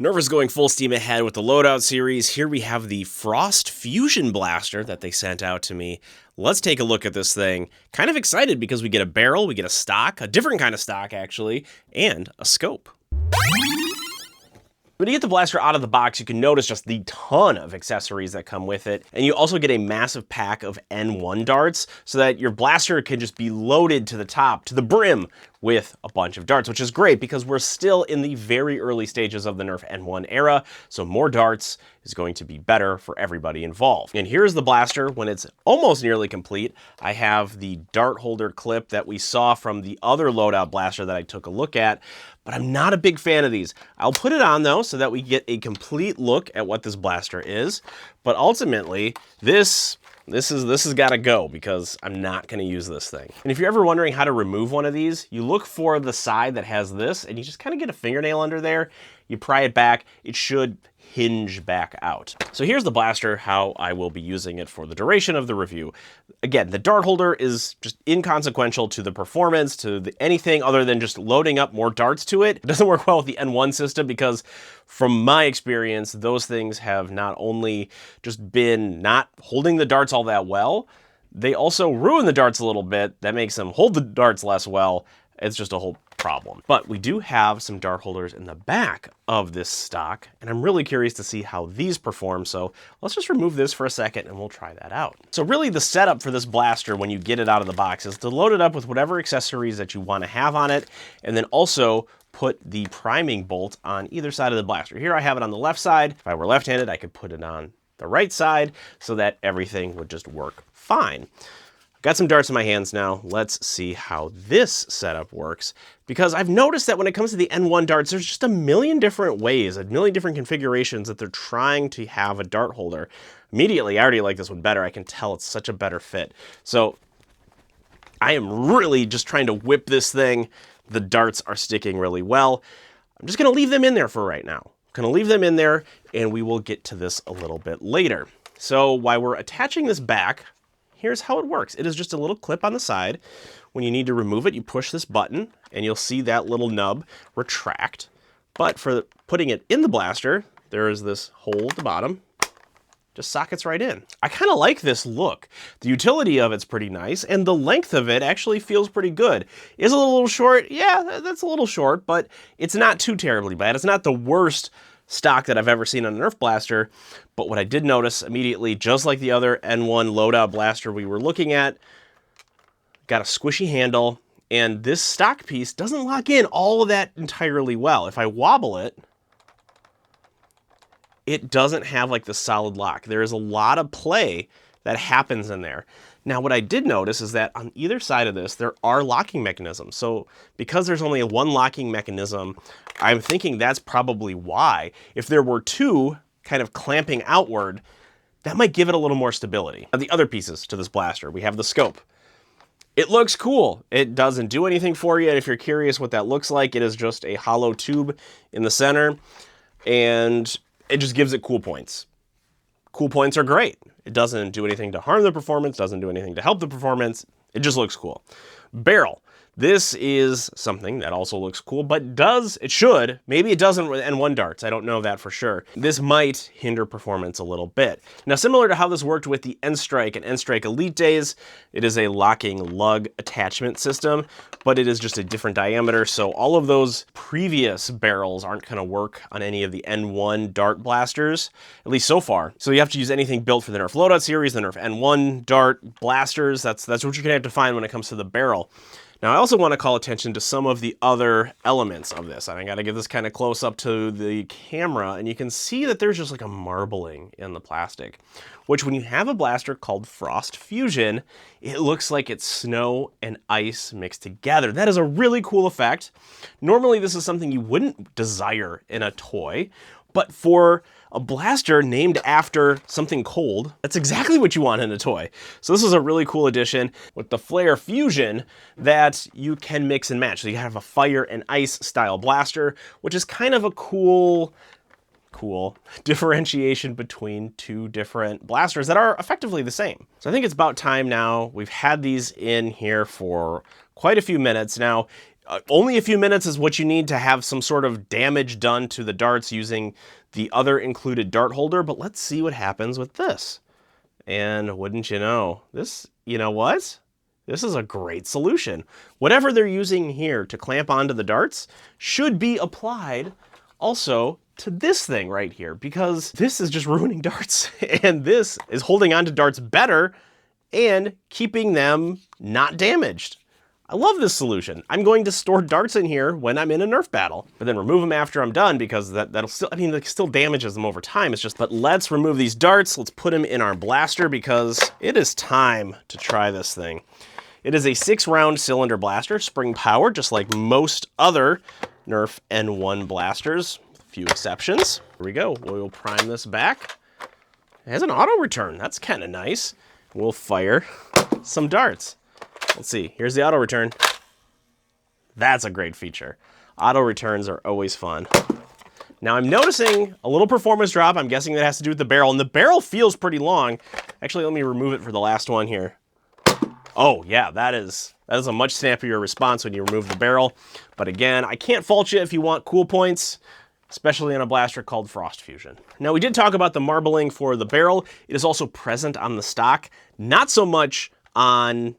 Nerf is going full steam ahead with the Loadout series. Here we have the FrostFusion blaster that they sent out to me. Let's take a look at this thing. Kind of excited because we get a barrel, we get a stock, a different kind of stock actually, and a scope. When you get the blaster out of the box, you can notice just the ton of accessories that come with it. And you also get a massive pack of N1 darts so that your blaster can just be loaded to the top, to the brim, with a bunch of darts, which is great because we're still in the very early stages of the Nerf N1 era. So more darts is going to be better for everybody involved. And here's the blaster when it's almost nearly complete. I have the dart holder clip that we saw from the other Loadout blaster that I took a look at, but I'm not a big fan of these. I'll put it on though, so that we get a complete look at what this blaster is. But ultimately, this has got to go because I'm not going to use this thing. And if you're ever wondering how to remove one of these, you look for the side that has this and you just kind of get a fingernail under there. You pry it back, it should hinge back out. So here's the blaster, how I will be using it for the duration of the review. Again, the dart holder is just inconsequential to the performance, to anything other than just loading up more darts to it. It doesn't work well with the N1 system because from my experience, those things have not only just been not holding the darts all that well, they also ruin the darts a little bit. That makes them hold the darts less well. It's just a whole problem. But we do have some dart holders in the back of this stock, and I'm really curious to see how these perform. So let's just remove this for a second and we'll try that out. So really the setup for this blaster when you get it out of the box is to load it up with whatever accessories that you want to have on it, and then also put the priming bolt on either side of the blaster. Here I have it on the left side. If I were left-handed, I could put it on the right side so that everything would just work fine. Got some darts in my hands now. Let's see how this setup works, because I've noticed that when it comes to the N1 darts, there's just a million different ways, a million different configurations that they're trying to have a dart holder. Immediately, I already like this one better. I can tell it's such a better fit. So I am really just trying to whip this thing. The darts are sticking really well. I'm just gonna leave them in there for right now. I'm gonna leave them in there and we will get to this a little bit later. So while we're attaching this back, here's how it works. It is just a little clip on the side. When you need to remove it, you push this button and you'll see that little nub retract. But for putting it in the blaster, there is this hole at the bottom. Just sockets right in. I kind of like this look. The utility of it's pretty nice, and the length of it actually feels pretty good. Is it a little short? Yeah, that's a little short, but it's not too terribly bad. It's not the worst stock that I've ever seen on a Nerf blaster, but what I did notice immediately, just like the other N1 Loadout blaster we were looking at, got a squishy handle, and this stock piece doesn't lock in all of that entirely well. If I wobble it, it doesn't have like the solid lock. There is a lot of play that happens in there. Now, what I did notice is that on either side of this, there are locking mechanisms. So because there's only one locking mechanism, I'm thinking that's probably why. If there were two kind of clamping outward, that might give it a little more stability. Now, the other pieces to this blaster, we have the scope. It looks cool. It doesn't do anything for you. And if you're curious what that looks like, it is just a hollow tube in the center, and it just gives it cool points. Cool points are great. It doesn't do anything to harm the performance, doesn't do anything to help the performance. It just looks cool. Barrel. This is something that also looks cool, but it should, maybe it doesn't with N1 darts, I don't know that for sure. This might hinder performance a little bit. Now, similar to how this worked with the N-Strike and N-Strike Elite days, it is a locking lug attachment system, but it is just a different diameter, so all of those previous barrels aren't gonna work on any of the N1 dart blasters, at least so far. So you have to use anything built for the Nerf Loadout series, the Nerf N1 dart blasters, that's what you're gonna have to find when it comes to the barrel. Now, I also want to call attention to some of the other elements of this. And I got to give this kind of close up to the camera, and you can see that there's just like a marbling in the plastic, which when you have a blaster called FrostFusion, it looks like it's snow and ice mixed together. That is a really cool effect. Normally, this is something you wouldn't desire in a toy, but for a blaster named after something cold, that's exactly what you want in a toy. So this is a really cool addition with the Flare Fusion that you can mix and match. So you have a fire and ice style blaster, which is kind of a cool differentiation between two different blasters that are effectively the same. So I think it's about time now. We've had these in here for quite a few minutes now. Only a few minutes is what you need to have some sort of damage done to the darts using the other included dart holder, but let's see what happens with this. And wouldn't you know, this, you know what? This is a great solution. Whatever they're using here to clamp onto the darts should be applied also to this thing right here, because this is just ruining darts. And this is holding onto darts better and keeping them not damaged. I love this solution. I'm going to store darts in here when I'm in a Nerf battle, but then remove them after I'm done, because that'll still, I mean, it still damages them over time. It's just, but let's remove these darts. Let's put them in our blaster, because it is time to try this thing. It is a 6-round cylinder blaster, spring powered, just like most other Nerf N1 blasters, with a few exceptions. Here we go. We'll prime this back. It has an auto return. That's kind of nice. We'll fire some darts. Let's see, here's the auto return. That's a great feature. Auto returns are always fun. Now I'm noticing a little performance drop. I'm guessing that has to do with the barrel, and the barrel feels pretty long. Actually, let me remove it for the last one here. Oh yeah, that is a much snappier response when you remove the barrel. But again, I can't fault you if you want cool points, especially on a blaster called FrostFusion. Now we did talk about the marbling for the barrel. It is also present on the stock, not so much on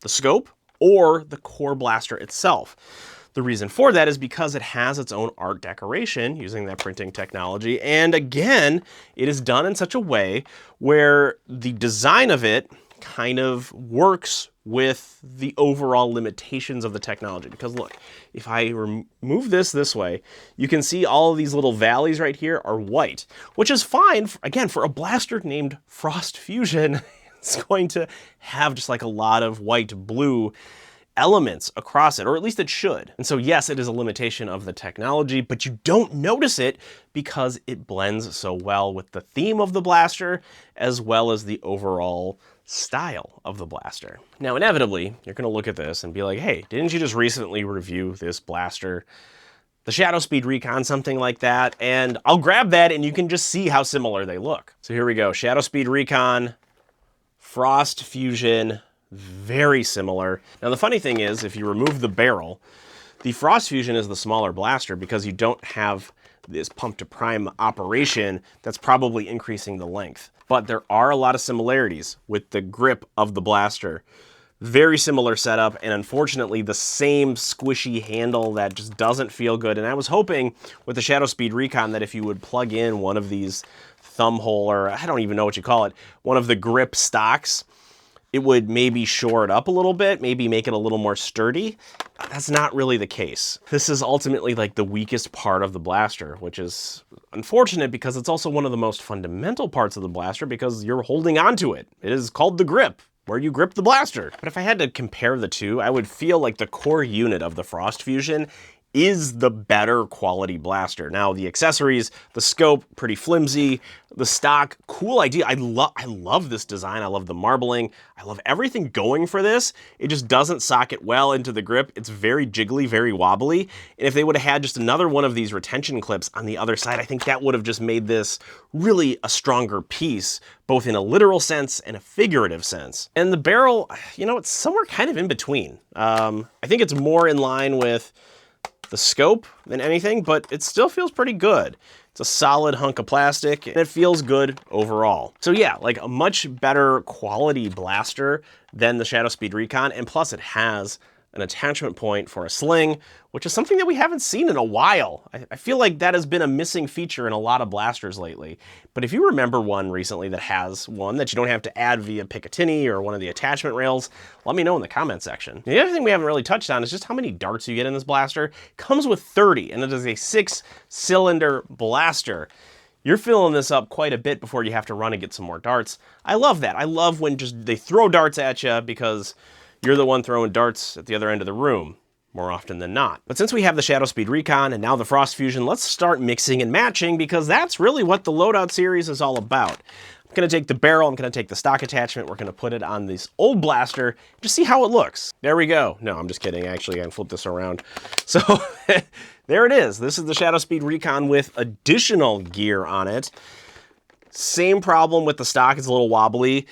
the scope or the core blaster itself. The reason for that is because it has its own art decoration using that printing technology. And again, it is done in such a way where the design of it kind of works with the overall limitations of the technology. Because look, if I remove this way, you can see all of these little valleys right here are white, which is fine, again, for a blaster named FrostFusion. It's going to have just like a lot of white blue elements across it, or at least it should. And so yes, it is a limitation of the technology, but you don't notice it because it blends so well with the theme of the blaster as well as the overall style of the blaster. Now inevitably, you're gonna look at this and be like, hey, didn't you just recently review this blaster, the Shadow Speed Recon, something like that? And I'll grab that and you can just see how similar they look. So here we go, Shadow Speed Recon, FrostFusion, very similar. Now the funny thing is, if you remove the barrel, the FrostFusion is the smaller blaster because you don't have this pump to prime operation that's probably increasing the length. But there are a lot of similarities with the grip of the blaster. Very similar setup, and unfortunately the same squishy handle that just doesn't feel good. And I was hoping with the Shadow Speed Recon that if you would plug in one of these thumb hole, or I don't even know what you call it, one of the grip stocks, it would maybe shore it up a little bit, maybe make it a little more sturdy. That's not really the case. This is ultimately like the weakest part of the blaster, which is unfortunate because it's also one of the most fundamental parts of the blaster because you're holding onto it. It is called the grip, where you grip the blaster. But if I had to compare the two, I would feel like the core unit of the FrostFusion is the better quality blaster. Now the accessories, the scope, pretty flimsy, the stock, cool idea. I love this design. I love the marbling. I love everything going for this. It just doesn't socket well into the grip. It's very jiggly, very wobbly. And if they would have had just another one of these retention clips on the other side, I think that would have just made this really a stronger piece, both in a literal sense and a figurative sense. And the barrel, you know, it's somewhere kind of in between. I think it's more in line with the scope than anything, but it still feels pretty good. It's a solid hunk of plastic and it feels good overall. So yeah, like a much better quality blaster than the Shadow Speed Recon, and plus it has an attachment point for a sling, which is something that we haven't seen in a while. I feel like that has been a missing feature in a lot of blasters lately. But if you remember one recently that has one that you don't have to add via Picatinny or one of the attachment rails, let me know in the comment section. The other thing we haven't really touched on is just how many darts you get in this blaster. It comes with 30, and it is a 6-cylinder blaster. You're filling this up quite a bit before you have to run and get some more darts. I love that. I love when just they throw darts at you because you're the one throwing darts at the other end of the room, more often than not. But since we have the Shadow Speed Recon and now the FrostFusion, let's start mixing and matching, because that's really what the Loadout series is all about. I'm gonna take the barrel, I'm gonna take the stock attachment, we're gonna put it on this old blaster, just see how it looks. There we go. No, I'm just kidding. Actually, I can flip this around. So there it is. This is the Shadow Speed Recon with additional gear on it. Same problem with the stock, it's a little wobbly.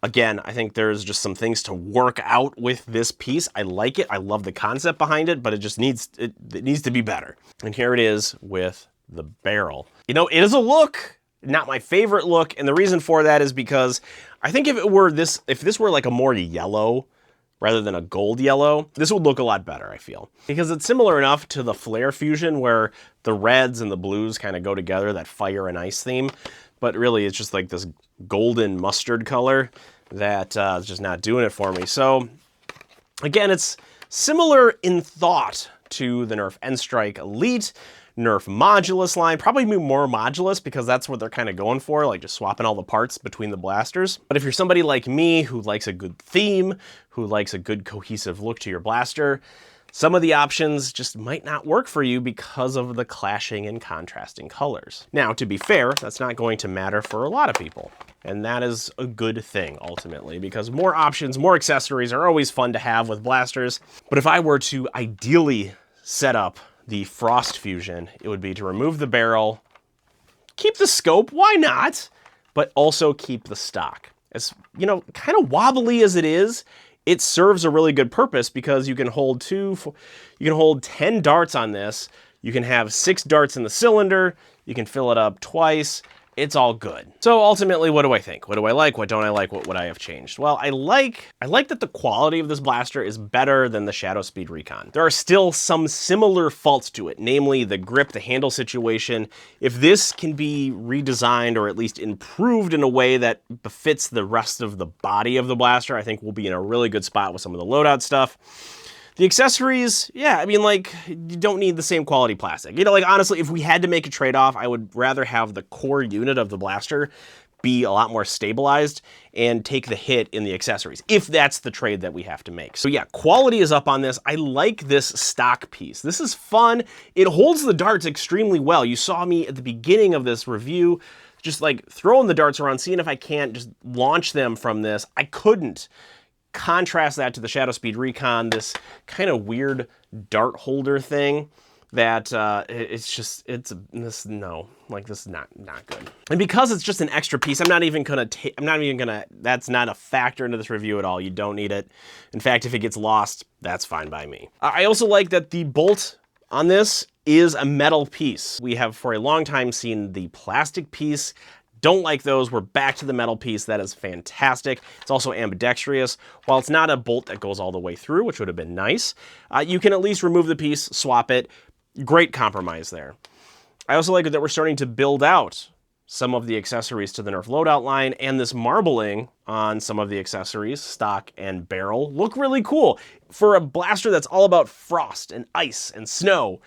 Again, I think there's just some things to work out with this piece. I like it. I love the concept behind it, but it just needs to be better. And here it is with the barrel. You know, it is a look, not my favorite look, and the reason for that is because I think if this were like a more yellow rather than a gold yellow, this would look a lot better, I feel. Because it's similar enough to the Flare Fusion where the reds and the blues kind of go together, that fire and ice theme, but really it's just like this golden mustard color that is just not doing it for me. So again, it's similar in thought to the Nerf N-Strike Elite, Nerf Modulus line, probably more Modulus because that's what they're kind of going for, like just swapping all the parts between the blasters. But if you're somebody like me who likes a good theme, who likes a good cohesive look to your blaster, some of the options just might not work for you because of the clashing and contrasting colors. Now, to be fair, that's not going to matter for a lot of people. And that is a good thing, ultimately, because more options, more accessories are always fun to have with blasters. But if I were to ideally set up the FrostFusion, it would be to remove the barrel, keep the scope, why not? But also keep the stock. As, you know, kind of wobbly as it is, it serves a really good purpose because you can hold 10 darts on this. You can have 6 darts in the cylinder. You can fill it up twice. It's all good. So ultimately, what do I think? What do I like? What don't I like? What would I have changed? Well, I like that the quality of this blaster is better than the Shadow Speed Recon. There are still some similar faults to it, namely the grip, the handle situation. If this can be redesigned or at least improved in a way that befits the rest of the body of the blaster, I think we'll be in a really good spot with some of the loadout stuff. The accessories, yeah, I mean, like, you don't need the same quality plastic. You know, like, honestly, if we had to make a trade-off, I would rather have the core unit of the blaster be a lot more stabilized and take the hit in the accessories, if that's the trade that we have to make. So yeah, quality is up on this. I like this stock piece. This is fun. It holds the darts extremely well. You saw me at the beginning of this review just, like, throwing the darts around, seeing if I can't just launch them from this. I couldn't. Contrast that to the Shadow Speed Recon, this kind of weird dart holder thing that this is not good. And because it's just an extra piece, that's not a factor into this review at all. You don't need it. In fact, if it gets lost, that's fine by me. I also like that the bolt on this is a metal piece. We have for a long time seen the plastic piece. Don't like those. We're back to the metal piece. That is fantastic. It's also ambidextrous. While it's not a bolt that goes all the way through, which would have been nice, you can at least remove the piece, swap it. Great compromise there. I also like that we're starting to build out some of the accessories to the Nerf Loadout line, and this marbling on some of the accessories, stock and barrel, look really cool. For a blaster that's all about frost and ice and snow,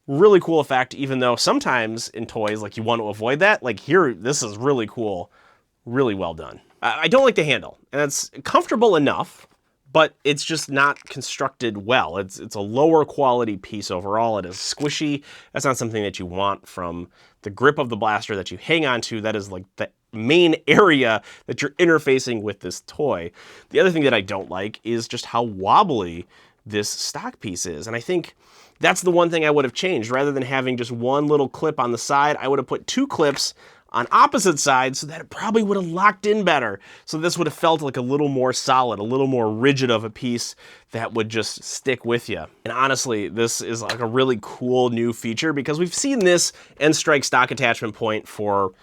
really cool effect, even though sometimes in toys, like, you want to avoid that. Like here, this is really cool, really well done. I don't like the handle, and it's comfortable enough, but it's just not constructed well. It's a lower quality piece overall. It is squishy. That's not something that you want from the grip of the blaster that you hang on to. That is like the main area that you're interfacing with this toy. The other thing that I don't like is just how wobbly this stock piece is, and I think that's the one thing I would have changed. Rather than having just one little clip on the side, I would have put 2 clips on opposite sides so that it probably would have locked in better. So this would have felt like a little more solid, a little more rigid of a piece that would just stick with you. And honestly, this is like a really cool new feature because we've seen this N-Strike stock attachment point for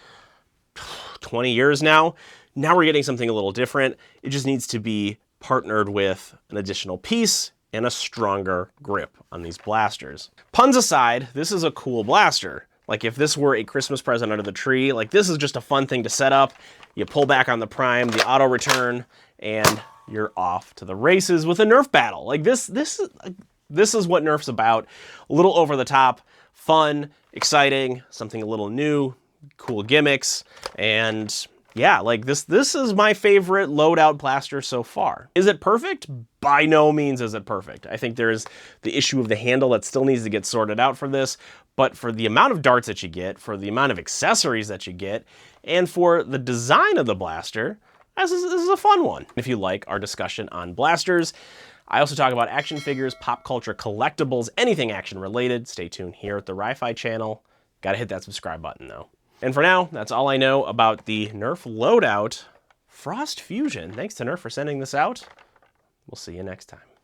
20 years now. Now we're getting something a little different. It just needs to be partnered with an additional piece and a stronger grip on these blasters. Puns aside, this is a cool blaster. Like, if this were a Christmas present under the tree, like, this is just a fun thing to set up. You pull back on the prime, the auto return, and you're off to the races with a Nerf battle. Like, this is what Nerf's about. A little over the top, fun, exciting, something a little new, cool gimmicks, and yeah, like this is my favorite loadout blaster so far. Is it perfect? By no means is it perfect. I think there's the issue of the handle that still needs to get sorted out for this, but for the amount of darts that you get, for the amount of accessories that you get, and for the design of the blaster, this is a fun one. If you like our discussion on blasters, I also talk about action figures, pop culture, collectibles, anything action related. Stay tuned here at the Ri-Fi channel. Gotta hit that subscribe button though. And for now, that's all I know about the Nerf Loadout FrostFusion. Thanks to Nerf for sending this out. We'll see you next time.